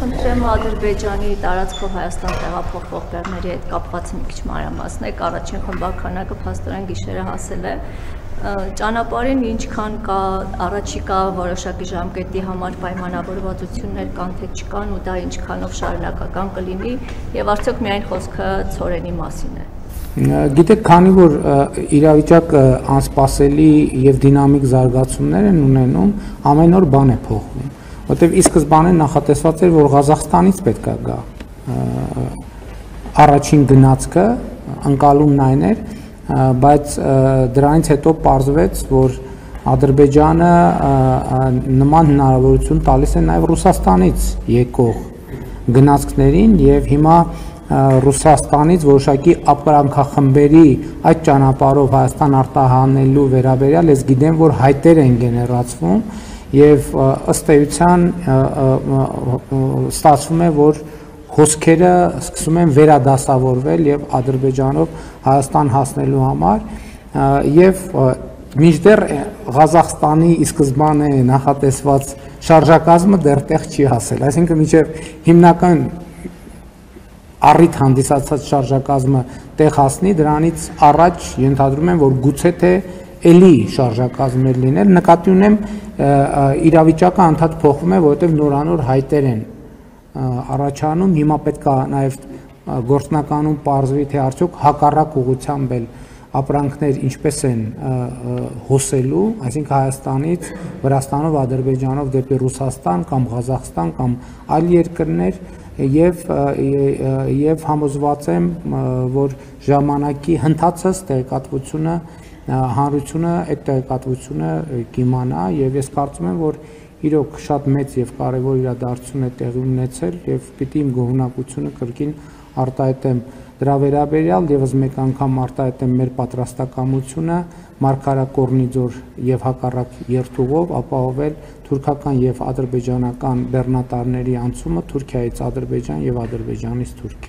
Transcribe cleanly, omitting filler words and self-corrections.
կխնդրեմ Ադրբեջանի տարածքով Հայաստան տեղափոխվող բեռների հետ կապված մի քիչ մանրամասնեք, առաջին խմբականակը փաստորեն գիշերը հասել է, ճանապարհին ինչքան կա առաջիկա որոշակի ժամկետի համար պայմանավորվածություններ կան թե չկան ու դա ինչքանով շարունակական կլինի եւ արդյոք միայն խոսքը ցորենի մասին է։ Գիտեք, քանի որ իրավիճակը անսպասելի եւ դինամիկ զարգացումներ են ունենում, ամեն օր բան է փոխվում, որտեղ ի սկզբանե նախատեսված էր, որ Ղազախստանից պետք է գա առաջին գնացքը, ընկալումն այն էր, բայց դրանից հետո պարզվեց, որ Ադրբեջանը նման հնարավորություն տալիս է նաեւ Ռուսաստանից եկող գնացքներին եւ հիմա Ռուսաստանից որոշակի ապրանքախմբերի այդ ճանապարհով Հայաստան արտահանելու վերաբերյալ ես գիտեմ, որ հայտեր են գեներացվում եւ ըստ էության ստացվում է, որ հոսքերը սկսում են վերադասավորվել եւ Ադրբեջանով Հայաստան հասնելու համար եւ մինչդեռ Ղազախստանի ի սկզբանե նախատեսված շարժակազմը դեռ տեղ չի հասել, այսինքն մինչեւ հիմնական առիթ հանդիսացած շարժակազմը տեղ հասնի, դրանից առաջ ենթադրում եմ, որ գուցե թե էլի շարժակազմներ լինել, նկատի ունեմ իրավիճակը անդադ փոխվում է, որովհետև նորանոր հայտեր են առաջանում, հիմա պետք է նաև գործնականում պարզվի, թե արդյոք հակառակ ուղղությամբ էլ ապրանքներ ինչպես են հոսելու, այսինքն Հայաստանից, Վրաստանով, Ադրբեջանով դեպի Ռուսաստան կամ Ղազախստան կամ այլ երկրներ եւ համոզված եմ, որ ժամանակի ընթացս տեղեկատվությունը հանրությունը այդ տեղեկատվությունը կիմանա եւ ես կարծում եմ, որ իրոք շատ մեծ եւ կարեւոր իրադարձություն է տեղի ունեցել եւ պիտի իմ գոհունակությունը կրկին արտահայտեմ դրա վերաբերյալ եւս մեկ անգամ արտահայտեմ մեր պատրաստակամությունը Մարգարակորնիձոր եւ հակառակ երթուղով ապահովել թուրքական եւ ադրբեջանական բեռնատարների անցումը Թուրքիայից Ադրբեջան եւ Ադրբեջանից Թուրքիա